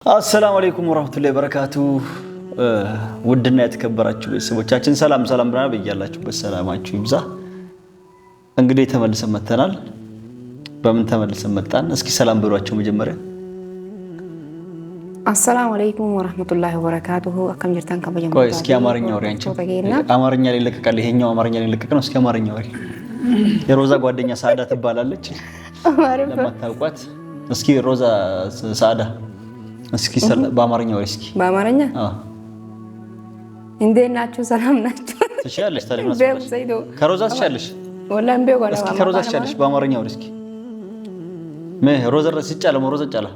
السلام عليكم ورحمة الله وبركاته ودنا የተከበራችሁ ቤተሰቦቻችን ሰላም ብለና በእያላችሁበት ሰላማችሁ ይብዛ። እንግዲህ ተመልሰን መተናል። በምን ተመልሰን መጣን? እስኪ ሰላም ብሏቸው መጀመሪያ። السلام عليكم ورحمة الله وبركاته አከም ጅርታን ከበጀም ቆይ እስኪ አማርኛ ወሬ አንቺ አማርኛ ላይ ለቀቃል። ይሄኛው አማርኛ ላይ ለቀቀ ነው። እስኪ አማርኛ ወሬ የሮዛ ጓደኛ ሳዳ ትባላለች ለማታውቋት። እስኪ ሮዛ ሳዳ እስኪ በአማርኛ ወይ እስኪ በአማርኛ እንዴት ናችሁ? ሰላም ናችሁ? ትችያለሽ? ታዲያ ከሮዛ ትችያለሽ? ወላሂ እምቢ ወላ እስኪ ከሮዛ ትችያለሽ? በአማርኛ ወይ እስኪ ሮዛ ሲጫለ ሮዛ ጫላ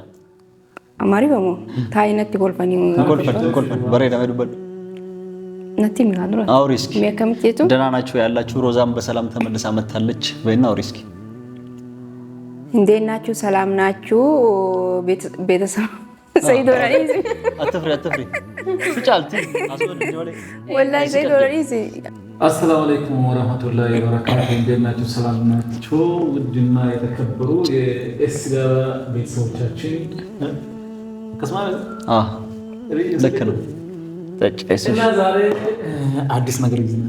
አማሪ በሞ ታይነት ኮልፈኒ ኮልፈኒ በሬዳ መዱበል ነቲ ሚጋድሮ አውሪ እስኪ ሚያከምጤቱ ደህና ናችሁ ያላችሁ? ሮዛም በሰላም ተመልሳ መጣለች በእና አውሪ እስኪ እንዴት ናችሁ? ሰላም ናችሁ? ቤተሰብ سيد الرئيسي أتفري سجالتي والله سيد الرئيسي السلام عليكم ورحمة الله وبركاته እንደምን ሰላም ናችሁ? ውድና የተከበሩ የኤስጋ ቤተሰቦቻችን ከስማ ልክ ነው። እና ዛሬ አዲስ ነገር ይዘን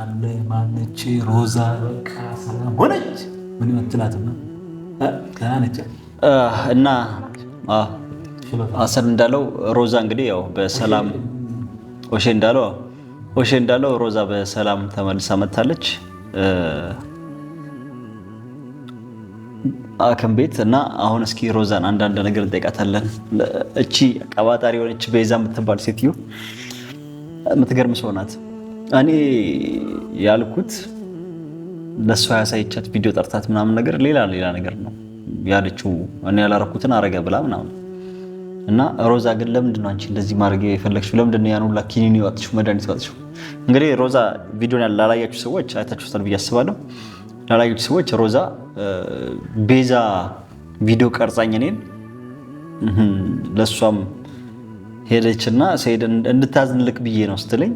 አለ ማነች ሮዛ በቃ ሰላም ሆነች። ምን ይመትላት ነው ካነች እና አሰር እንዳለው ሮዛ እንግዲህ ያው በሰላም ኦሼ እንዳለው ሮዛ በሰላም ተመልሳ መጣለች አከም ቤት። እና አሁን እስኪ ሮዛን አንዳንድ ነገር እንጠይቃታለን። እቺ ቀባጣሪ ሆነች ቤዛ የምትባል ሴትዮ የምትገርም ሰው ናት። እኔ ያልኩት ለሷ ያሳየቻት ቪዲዮ ጠርታት ምናምን ነገር ሌላ ነገር ነው ያለችው። እኔ ያላረኩትን አረገ ብላ ምናምን እና ሮዛ ግን ለምንድን ነው አንቺ እንደዚህ ማድረግ የፈለግሽው? ለምንድን ነው ያን ሁላ ኪኒኒ ወጥሽው መድኃኒት ወጥሽው? እንግዲህ ሮዛ ቪዲዮን ላላያችሁ ሰዎች አይታችሁታል ብዬ አስባለሁ። ላላያችሁ ሰዎች ሮዛ ቤዛ ቪዲዮ ቀርጻኝ እኔን ለሷም ሄደችና ሰይድ እንድታዝንልክ ብዬ ነው ስትለኝ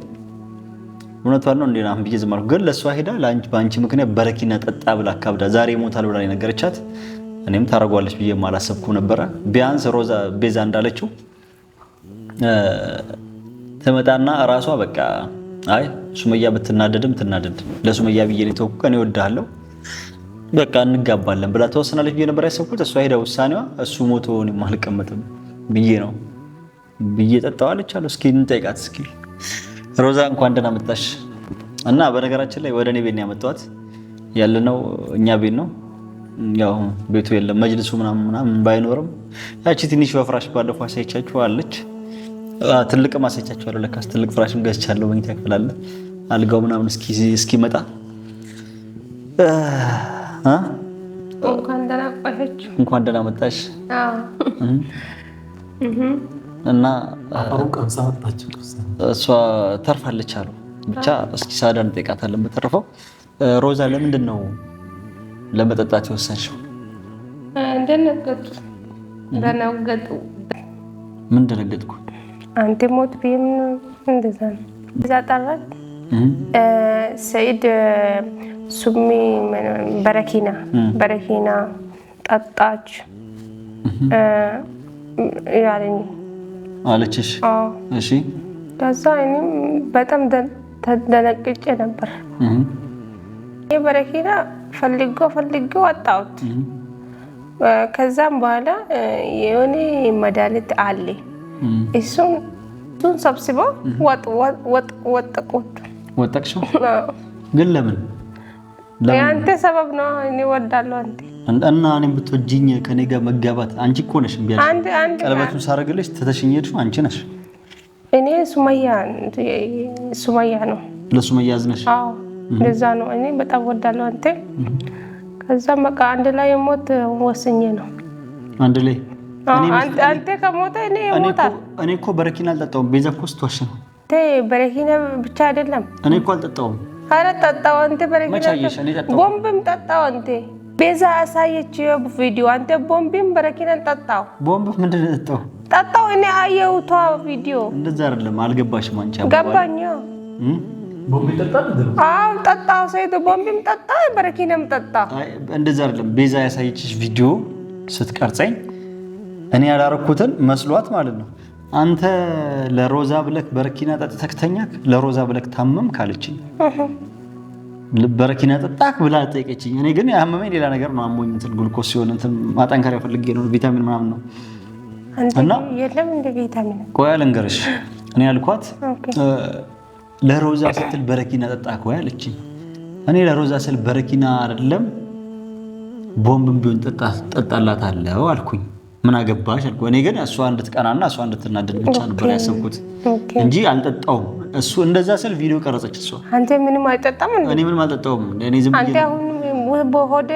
እውነቷን ነው እንዴና ብዬ ዝም አልኩ። ግን ለሷ ሄዳ በአንቺ ምክንያት በረኪና ጠጣ ብላ አካብዳ ዛሬ ሞታል ብላ ነገረቻት። እኔም ታረጋለች ብዬ ማላሰብኩ ነበር። ቢያንስ ሮዛ ቤዛ እንዳለችው ተመጣና ራሷ በቃ አይ ሱመያ ብትናደድም ትናደድ ለሱመያ ብዬ ነው ተወኩ ከኔ ወዳለው በቃ እንጋባለን ብላ ተወሰናለች ብዬ ነበር ያሰብኩት። እሷ ሄዳ ውሳኔዋ እሱ ሞቶ ነው ማልቀመጥም ብዬ ነው ብዬ ጠጣዋለች አለ። እስኪ እንጠይቃት እስኪ ሮዛ እንኳን ደህና መጣሽ። እና በነገራችን ላይ ወደ እኔ ቤት ነው ያመጣኋት። ያለነው እኛ ቤት ነው። ያው ቤቱ የለም መጅልሱ ምናምን ባይኖርም ያቺ ትንሽ ፍራሽ ባለፈው አሳይቻችሁ አለች። ትልቅ ማሳይቻችሁ አለ። ለካስ ትልቅ ፍራሽም ገዝቻለሁ። መኝታ ክፍል አለ። አልጋው ምናምን እስኪመጣ እንኳን ደህና መጣሽ። እና እሷ ተርፋለች አሉ። ብቻ እስኪ ሳዳን እንጠይቃታለን። በተረፈው ሮዛ ለምንድን ነው ለመጠጣት የወሰንሽው? ደነገጡ ምን ደነገጥኩ? አንተ ሞት ቢም እንደዛ ነው። እዛ ጠራት ሰይድ ሱሚ በረኪና ጠጣች ያለኝ አለችሽ? እሺ። ከዛ እኔም በጣም ተደነቅጬ ነበር። የበረኪና ፈልጎ ወጣሁት። ከዛም በኋላ የሆነ መድኃኒት አለ እሱን ሰብስቦ ወጠቅሽው። ግን ለምን ያንተ ሰበብ ነው። እኔ ወዳለሁ አንተ እና እኔም ብትወጂኝ ከኔ ጋር መጋባት አንቺ እኮ ነሽ ቢያንስ ቀለበቱን ሳረግልሽ ተተሽኝ ሄድሽው አንቺ ነሽ። እኔ ሱመያ ነው ለሱመያ አዝነሽ? አዎ ለዛ ነው እኔ በጣም ወዳለሁ አንተ። ከዛ በቃ አንድ ላይ ሞት ወስኜ ነው። አንድ ላይ አንተ ከሞተ እኔ ሞታል። እኔ እኮ በረኪና አልጠጣሁም። ቤዛ እኮ ስትዋሽ ነው። በረኪና ብቻ አይደለም እኔ እኮ አልጠጣሁም። ኧረ ጠጣሁ አንተ በረኪና ቦምብም ጠጣሁ አንተ። ቤዛ አሳየችው ቪዲዮ። አንተ ቦምብም በረኪና ጠጣሁ። ቦምብ ምንድን ነው የጠጣው? ጠጣሁ እኔ አየሁት ቪዲዮ። እንደዛ አይደለም አልገባሽም አንቺ። ገባኝ። ቦምብ ጠጣ? አዎ ጠጣሁ። ሰይድ ቦምብም ጠጣ በረኪናም ጠጣ። እንደዛ አይደለም ቤዛ ያሳየችሽ ቪዲዮ ስትቀርጸኝ እኔ ያላረኩትን መስሏት ማለት ነው። አንተ ለሮዛ ብለክ በረኪና ጠጥተክ ተኛክ፣ ለሮዛ ብለክ ታመም ካለችኝ በረኪና ጠጣክ ብላ ጠይቀችኝ። እኔ ግን ያመመኝ ሌላ ነገር ነው። አሞኝ እንትን ግሉኮስ ሲሆን እንትን ማጠንከሪያ ፈልጌ ነው ቪታሚን ምናምን ነው። እና የለም እንደ ቪታሚን ቆይ ልንገርሽ፣ እኔ ያልኳት ለሮዛ ስትል በረኪና ጠጣክ ወይ አለችኝ። እኔ ለሮዛ ስል በረኪና አይደለም ቦምብም ቢሆን ጠጣላታለሁ አልኩኝ። ምን አገባሽ አልኩ። እኔ ግን እሷ እንድትቀናና እሷ እንድትናደድ ብቻ ነበር ያሰብኩት እንጂ አልጠጣውም። እሱ እንደዛ ስል ቪዲዮ ቀረጸች እሷ። አንተ ምንም አይጠጣም እንዴ? እኔ ምንም አልጠጣውም። እኔ ዝም ብዬ አንተ አሁን በሆዴ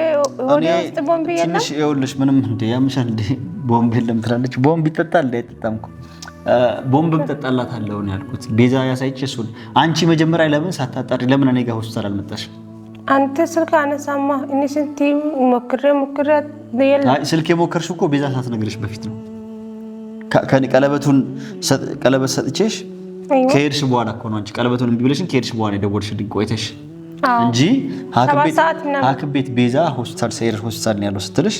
ውስጥ ቦምብ የለም ትንሽ ይኸውልሽ፣ ምንም እንደ ያምሻል እንደ ቦምብ የለም ትላለች። ቦምብ ይጠጣል እንደ አይጠጣም እኮ ቦምብም ጠጣላታለሁ ነው ያልኩት። ቤዛ ያሳይች እሱን። አንቺ መጀመሪያ ለምን ሳታጣሪ ለምን እኔ ጋር ሆስፒታል አልመጣሽ? አንተ ስልክ አነሳማ። እኔ ስንት ሞክሬ የለም። ስልክ የሞከርሽው እኮ ቤዛ ሳትነግርሽ በፊት ነው። ቀለበት ሰጥቼሽ ከሄድሽ በኋላ እኮ ነው። አንቺ ቀለበቱን እምቢ ብለሽኝ ከሄድሽ በኋላ የደወልሽልኝ ቆይተሽ እንጂ ሐኪም ቤት ቤዛ ሆስፒታል ሰይር ሆስፒታል ነው ያለው ስትልሽ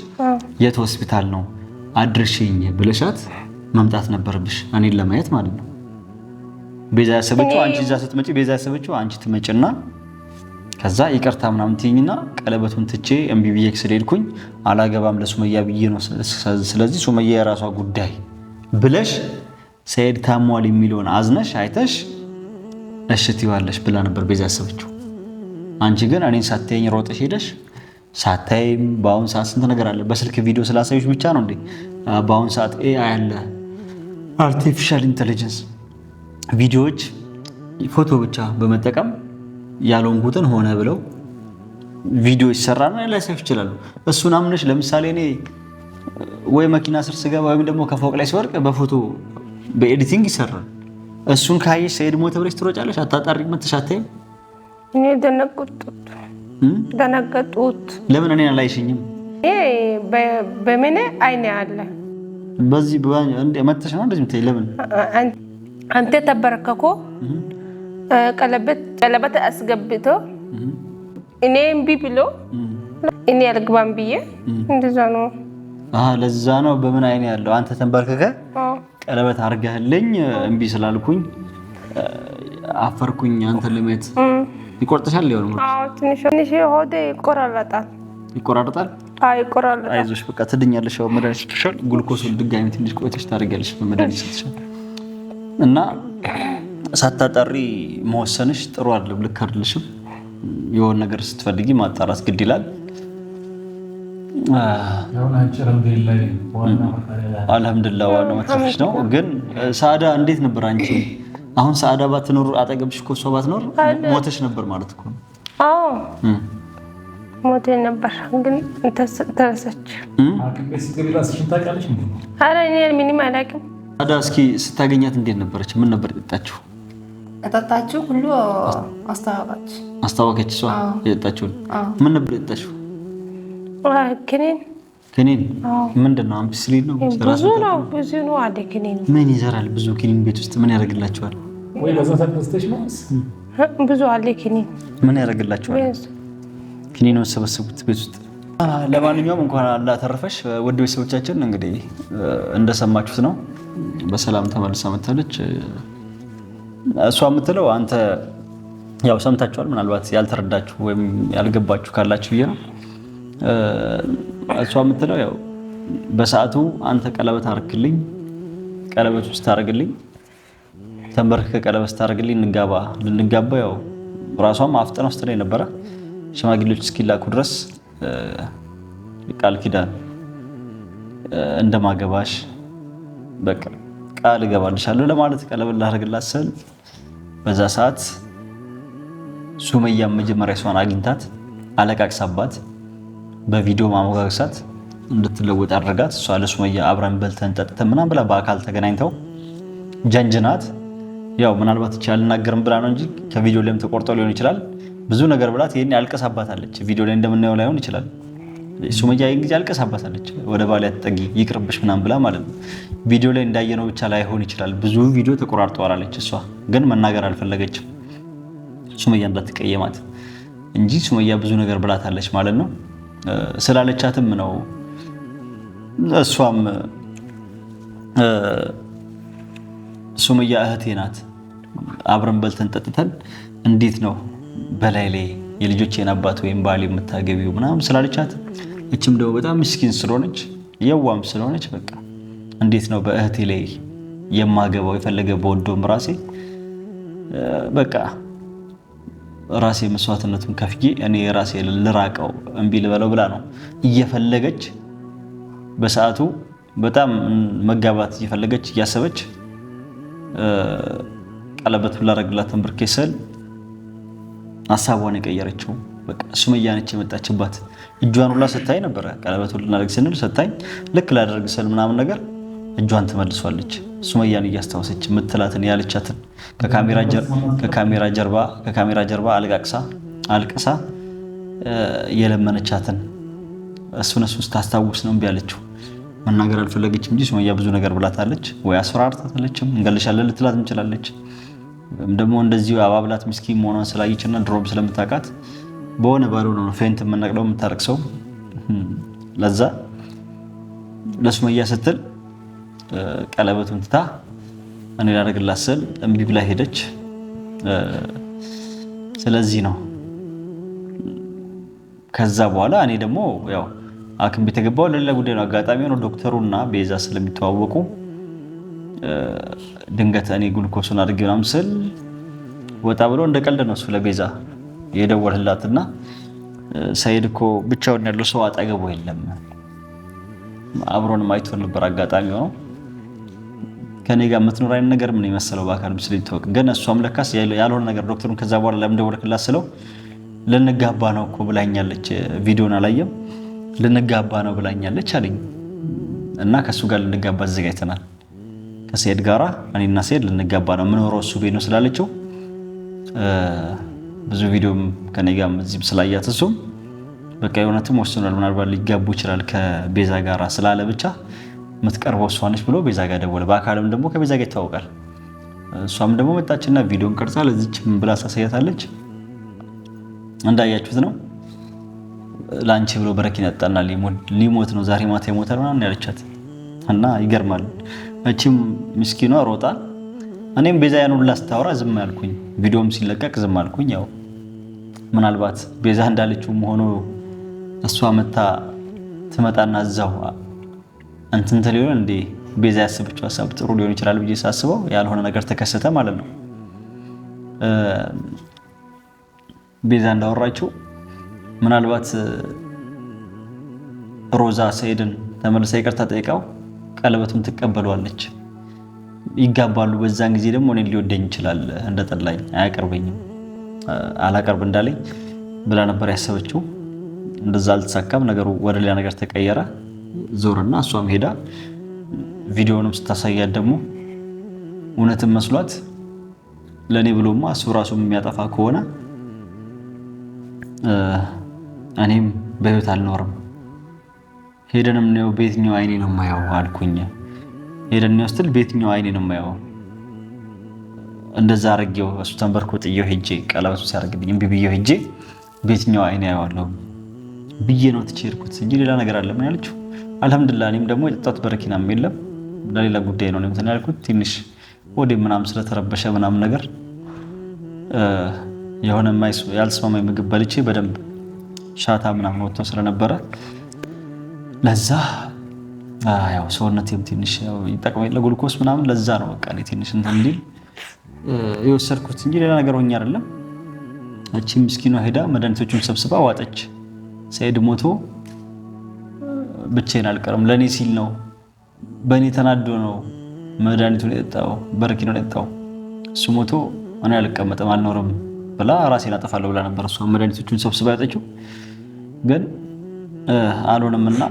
የት ሆስፒታል ነው አድርሽኝ ብለሻት መምጣት ነበርብሽ፣ እኔን ለማየት ማለት ነው። ቤዛ ያሰበችው አንቺ እዛ ስትመጪ ቤዛ ያሰበችው አንቺ ትመጪና ከዛ ይቅርታ ምናምን ትይኝና ቀለበቱን ትቼ እምቢ ብዬ ስለሄድኩኝ አላገባም ለሱመያ ብዬ ነው፣ ስለዚህ ሱመያ የራሷ ጉዳይ ብለሽ ሰይድ ታሟል የሚለውን አዝነሽ አይተሽ እሺ ትይዋለሽ ብላ ነበር ቤዛ ያሰበችው። አንቺ ግን እኔን ሳታይኝ ሮጠሽ ሄደሽ ሳታይም በአሁን ሰዓት ስንት ነገር አለ። በስልክ ቪዲዮ ስላሳዩሽ ብቻ ነው እንዴ? በአሁን ሰዓት ኤአይ አለ፣ አርቲፊሻል ኢንተለጀንስ ቪዲዮዎች ፎቶ ብቻ በመጠቀም ያለውን ሆነ ብለው ቪዲዮ ይሰራና ላይሰፍ ይችላሉ። እሱን አምነሽ ለምሳሌ እኔ ወይ መኪና ስር ስገባ ወይም ደግሞ ከፎቅ ላይ ሲወርቅ በፎቶ በኤዲቲንግ ይሰራል። እሱን ካየሽ ሰይድ ሞተ ብለሽ ትሮጫለሽ። አታጣሪ መተሽ አታይም? እኔ ደነገጡት። ለምን እኔን አላይሽኝም? በምን አይኔ አለ በዚህ እንደ መተሽ ነው እንደዚህ የምትይ? ለምን አንተ ተበረከኮ ቀለበት አስገብቶ እኔ እምቢ ብሎ እኔ አልግባም ብዬ እንደዛ ነው። ለዛ ነው በምን አይኔ ያለው አንተ ተንበርከከ ቀለበት አርጋህልኝ እምቢ ስላልኩኝ አፈርኩኝ። አንተ ለማየት ይቆርጥሻል ሊሆን ነው። ትንሽ ሆዴ ይቆራረጣል። ይቆራረጣል። አይዞሽ በቃ ትድኛለሽ። ያው መድኃኒት ስትሻል ግሉኮሱን ድጋሚ ትንሽ ቆይተሽ ታደርጊያለሽ መድኃኒት ስትሻል። እና ሳታጣሪ መወሰንሽ ጥሩ አይደለም፣ ልክ አይደለሽም። የሆነ ነገር ስትፈልጊ ማጣራት ግድ ይላል። አልሐምዱሊላህ ዋናው መተፍሽ ነው። ግን ሳዳ እንዴት ነበር አንቺ? አሁን ሳዳ ባትኖር አጠገብሽ እኮ እሷ ባትኖር ሞተሽ ነበር ማለት እኮ ነው። አዎ ሞቴ ነበር፣ ግን ተረሳች። ኧረ እኔ ምንም አላውቅም። ሳዳ እስኪ ስታገኛት እንዴት ነበረች? ምን ነበር የጠጣችው? የጠጣችው ሁሉ አስታወቀች። እሷ የጠጣችውን ምን ነበር የጠጣችው? ክኒን። ምንድን ነው? አምፒሲሊን ነው? ብዙ ነው አለ ክኒን። ምን ይዘራል? ብዙ ክኒን ቤት ውስጥ ምን ያደርግላቸዋል? ብዙ አለ ክኒን። ምን ያደርግላቸዋል? ክኒን ነው ሰበሰቡት ቤት ውስጥ። ለማንኛውም እንኳን አላህ ተረፈሽ። ውድ ቤተሰቦቻችን እንግዲህ እንደሰማችሁት ነው፣ በሰላም ተመልሳ መታለች። እሷ የምትለው አንተ ያው ሰምታችኋል። ምናልባት ያልተረዳችሁ ወይም ያልገባችሁ ካላችሁ ብዬ ነው። እሷ የምትለው ያው በሰዓቱ አንተ ቀለበት አርክልኝ፣ ቀለበት ውስጥ ታረግልኝ፣ ተንበርክከ ቀለበት ታረግልኝ፣ ልንጋባ ያው ራሷም አፍጠነው ስትለኝ ነበረ። ሽማግሌዎች እስኪላኩ ድረስ ቃል ኪዳን እንደማገባሽ በቃ ቃል እገባልሻለሁ ለማለት ቀለበት ላደርግላት ስል በዛ ሰዓት ሱመያ መጀመሪያ እሷን አግኝታት አለቃቅሳባት በቪዲዮ ማሞጋግሳት እንድትለወጥ አድርጋት። እሷ ለሱመያ አብረን በልተን ጠጥተን ምናምን ብላ በአካል ተገናኝተው ጀንጅናት። ያው ምናልባት እቺ አልናገርም ብላ ነው እንጂ ከቪዲዮ ላይም ተቆርጦ ሊሆን ይችላል። ብዙ ነገር ብላት ይሄን ያልቀሳባታለች። ቪዲዮ ላይ እንደምናየው ላይሆን ይችላል። ሱመያ እንግዲህ ያልቀሳባታለች። ወደ ባል ያትጠጊ ይቅርብሽ ምናምን ብላ ማለት ነው። ቪዲዮ ላይ እንዳየነው ብቻ ላይሆን ይችላል። ብዙ ቪዲዮ ተቆራርጠዋል አለች። እሷ ግን መናገር አልፈለገችም ሱመያ እንዳትቀየማት እንጂ ሱመያ ብዙ ነገር ብላታለች ማለት ነው። ስላለቻትም ነው እሷም ሱመያ እህቴ ናት፣ አብረን በልተን ጠጥተን እንዴት ነው በላይ ላይ የልጆቼን አባት ወይም ባል የምታገቢው ምናምን ስላለቻት፣ እችም ደግሞ በጣም ምስኪን ስለሆነች የዋም ስለሆነች በቃ እንዴት ነው በእህቴ ላይ የማገባው የፈለገ በወዶም ራሴ በቃ ራሴ መስዋዕትነቱን ከፍዬ እኔ ራሴ ልራቀው እምቢ ልበለው ብላ ነው እየፈለገች በሰዓቱ በጣም መጋባት እየፈለገች እያሰበች ቀለበት ብላረግላትን ብርኬ ስል ሀሳቧን የቀየረችው በቃ ሱመያ ነች የመጣችባት። እጇን ሁላ ስታይ ነበረ ቀለበቱን ልናደርግ ስንል ስታይ ልክ ላደርግ ስል ምናምን ነገር እጇን ትመልሷለች። ሱመያን እያስታወሰች ምትላትን ያለቻትን ከካሜራ ጀርባ አልቅሳ የለመነቻትን እሱን ስታስታውስ ነው እምቢ ያለችው። መናገር አልፈለገችም እንጂ ሱመያ ብዙ ነገር ብላታለች። ወይ አስፈራርታታለችም፣ እንገልሻለን ልትላት እንችላለች። ደግሞ እንደዚሁ አባብላት ምስኪን መሆኗን ስላየችና ድሮም ስለምታውቃት በሆነ ባልሆነ ነው ፌንት የምነቅለው የምታረቅሰው። ለዛ ለሱመያ ስትል ቀለበቱን ትታ እኔ ላደርግላት ስል እምቢ ብላ ሄደች። ስለዚህ ነው ከዛ በኋላ እኔ ደግሞ ያው ሐኪም ቤት የገባው ለሌላ ጉዳይ ነው። አጋጣሚ ሆኖ ዶክተሩና ቤዛ ስለሚተዋወቁ ድንገት እኔ ግሉኮሱን አድርጌ ምናምን ስል ወጣ ብሎ እንደ ቀልድ ነው እሱ ለቤዛ የደወልላትና ሰይድ እኮ ብቻውን ያለው ሰው አጠገቡ የለም፣ አብሮንም አይቶ ነበር። አጋጣሚ ሆኖ ከኔ ጋር የምትኖር አይነት ነገር ምን ይመስለው በአካል ምስል ይተወቅ። ግን እሷም ለካስ ያልሆነ ነገር ዶክተሩን ከዛ በኋላ ለምን ደወልክላት ስለው ልንጋባ ነው እኮ ብላኛለች፣ ቪዲዮን አላየም፣ ልንጋባ ነው ብላኛለች አለኝ። እና ከሱ ጋር ልንጋባ ተዘጋጅተናል ከሰይድ ጋራ እኔና ሰይድ ልንጋባ ነው የምኖረው እሱ ቤት ነው ስላለችው ብዙ ቪዲዮም ከኔ ጋር እዚህም ስላያት እሱም በቃ የእውነትም ወስኗል። ምናልባት ሊጋቡ ይችላል ከቤዛ ጋራ ስላለ ብቻ የምትቀርበው እሷ ነች ብሎ ቤዛ ጋር ደወለ። በአካልም ደግሞ ከቤዛ ጋር ይታወቃል። እሷም ደግሞ መጣችና ቪዲዮን ቀርጻ ለዚችም ብላ ሳሳያታለች። እንዳያችሁት ነው ላንቺ ብሎ በረኪና ያጣና ሊሞት ነው ዛሬ ማታ ይሞታል ምናምን ያለቻት እና ይገርማል። እቺም ምስኪኗ ሮጣ እኔም ቤዛ ያን ሁላ ስታወራ ዝም ያልኩኝ፣ ቪዲዮም ሲለቀቅ ዝም አልኩኝ። ያው ምናልባት ቤዛ እንዳለችው ሆኖ እሷ መታ ትመጣና እዛው እንትን ሊሆን እንዴ ቤዛ ያሰበችው ሀሳብ ጥሩ ሊሆን ይችላል ብዬ ሳስበው ያልሆነ ነገር ተከሰተ ማለት ነው። ቤዛ እንዳወራችው ምናልባት ሮዛ ሰይድን ተመልሳ ይቅርታ ጠይቃው ቀለበቱን ትቀበሏለች፣ ይጋባሉ። በዛን ጊዜ ደግሞ እኔን ሊወደኝ ይችላል፣ እንደጠላኝ አያቀርበኝም አላቀርብ እንዳለኝ ብላ ነበር ያሰበችው። እንደዛ አልተሳካም። ነገሩ ወደ ሌላ ነገር ተቀየረ። ዞርና እሷም ሄዳ ቪዲዮንም ስታሳያት ደግሞ እውነትም መስሏት ለኔ ብሎማ እሱ ራሱ የሚያጠፋ ከሆነ እኔም በህይወት አልኖርም፣ ሄደንም ነው በየትኛው አይኔ ነው የማየው አልኩኝ። ሄደን ነው ስትል በየትኛው አይኔ ነው የማየው? እንደዛ አረጋው እሱ ተንበርኮ ጥዬው ሄጄ ቀለበቱ ሲያደርግልኝ እምቢ ብዬው ሄጄ በየትኛው አይኔ አየዋለሁ ብዬ ነው ትቼርኩት እንጂ ሌላ ነገር አለ ምን ያለችው። አልሐምዱሊላህ እኔም ደግሞ የጠጣሁት በረኪናም የለም ለሌላ ጉዳይ ነው እንትን ያልኩት። ትንሽ ወደ ምናምን ስለተረበሸ ምናምን ነገር የሆነ ያልተስማማኝ ምግብ በልቼ በደንብ ሻታ ምናምን ወጥቶ ስለነበረ ለዛ ያው ሰውነቴም ትንሽ ይጠቅመኝ ለግሉኮስ ምናምን ለዛ ነው በቃ እኔ ትንሽ እንትን እንዲል የወሰድኩት እንጂ ሌላ ነገር ሆኜ አይደለም። እቺ ምስኪኗ ሄዳ መድኃኒቶቹን ሰብስባ ዋጠች። ሰይድ ሞቶ ብቻዬን አልቀርም ለኔ ሲል ነው በእኔ ተናዶ ነው መድኃኒቱን የጠጣው በረኪናውን የጠጣው እሱ ሞቶ እኔ አልቀመጥም አልኖርም ብላ ራሴን አጠፋለሁ ብላ ነበር እሷ መድኃኒቶቹን ሰብስባ ያጠችው። ግን አልሆነምና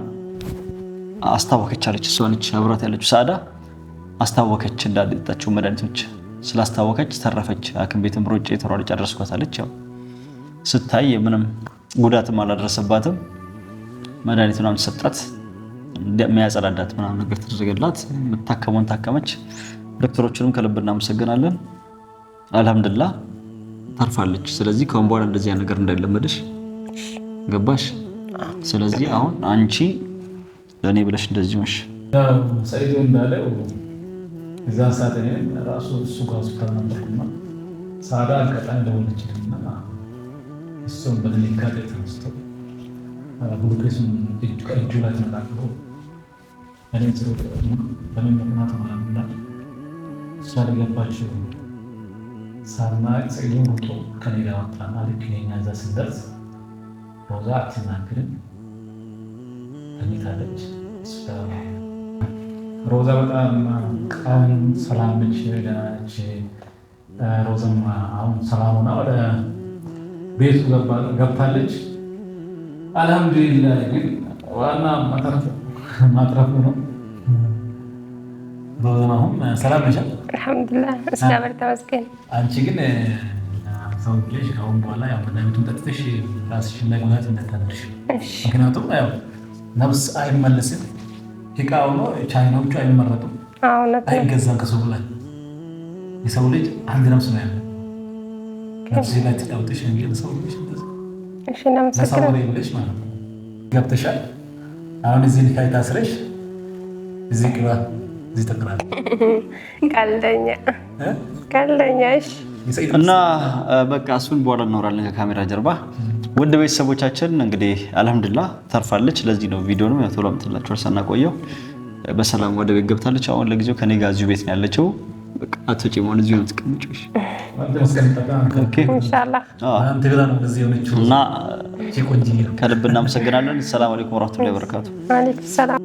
አስታወከች አለች። እሷ ነች አብራት ያለችው ሳዳ አስታወከች እንዳልጠጣችው መድኃኒቶች ስላስታወከች ተረፈች። ሐኪም ቤትም ሮጬ ተሯሯጭ አደረስኳታለች። ያው ስታይ ምንም ጉዳትም አላደረሰባትም። መድኃኒቱን አምጥሰጣት እንደሚያጸዳዳት ምናምን ነገር ተደረገላት። የምታከመውን ታከመች። ዶክተሮቹንም ከልብ እናመሰግናለን። አልሐምዱሊላህ ተርፋለች። ስለዚህ ከአሁን በኋላ እንደዚህ ነገር እንዳይለመድሽ ገባሽ? ስለዚህ አሁን አንቺ ለኔ ብለሽ እንደዚህ ሆነሽ ሰይዶ እንዳለው እዛን ሰዓት ራሱ እሱ ጋር ሆስፒታል ነበርኩና ሳዳ አጋጣሚ ደወለችልኝና እሱም በድንጋጤ ተነስቶ ግሉኮሱን ከእጁ ላይ ተነቃቅሎ እኔ ጽሩ በምን ምክንያት ማለምና እሷ ሊገባችው ሳናቅ ሰይዶን ሮጦ ከኔ ጋር ወጣና ልክ የኛ እዛ ስንደርስ ሮዛ አትናገርም ተኝታለች። ሮዛ በጣም ቃል ሰላም ነች፣ ደህና ነች። ሮዛም አሁን ሰላም ሆና ወደ ቤቱ ገብታለች። አልሐምዱሊላህ። ግን ዋና ማትረፉ ነው። ሮዛም አሁን ሰላም ነች። አልሐምዱሊላህ እስከበር ተመስገን። አንቺ ግን ሰው ልጅ ከአሁን በኋላ ያው መድኃኒቱን ጠጥተሽ ራስሽን ላይ ጉዳት እንዳታደርሽ። ምክንያቱም ያው ነፍስ አይመለስም። እቃው ነው ቻይናዎቹ አይመረጡም፣ አይገዛም ከሰው ላይ። የሰው ልጅ አንድ ነፍስ ነው ያለው። ነፍስ ላይ ተጣውጥሽ እንግዲህ ሰው ልጅ እሺ ለምሳሌ ብለሽ ማለት ነው ገብተሻል። አሁን እዚህ ልካይ ታስረሽ እዚህ ግባ እዚህ ተቀራል ቀልደኛ እሺ። እና በቃ እሱን በኋላ እናወራለን ከካሜራ ጀርባ። ውድ ቤተሰቦቻችን እንግዲህ አልሐምዱሊላህ ተርፋለች። ለዚህ ነው ቪዲዮ ነው ቶሎ አምጥላችሁ ሳናቆየው በሰላም ወደ ቤት ገብታለች። አሁን ለጊዜው ከኔ ጋር እዚሁ ቤት ነው ያለችው። በቃ አትወጪም፣ አሁን እዚሁ ነው የምትቀመጪው። ኦኬ ኢንሻአላህ። አንተ ግራ ነው እዚህ ሆነችው እና ከልብ እናመሰግናለን። ሰላም አለይኩም ወራህመቱላሂ ወበረካቱ። ወአለይኩም ሰላም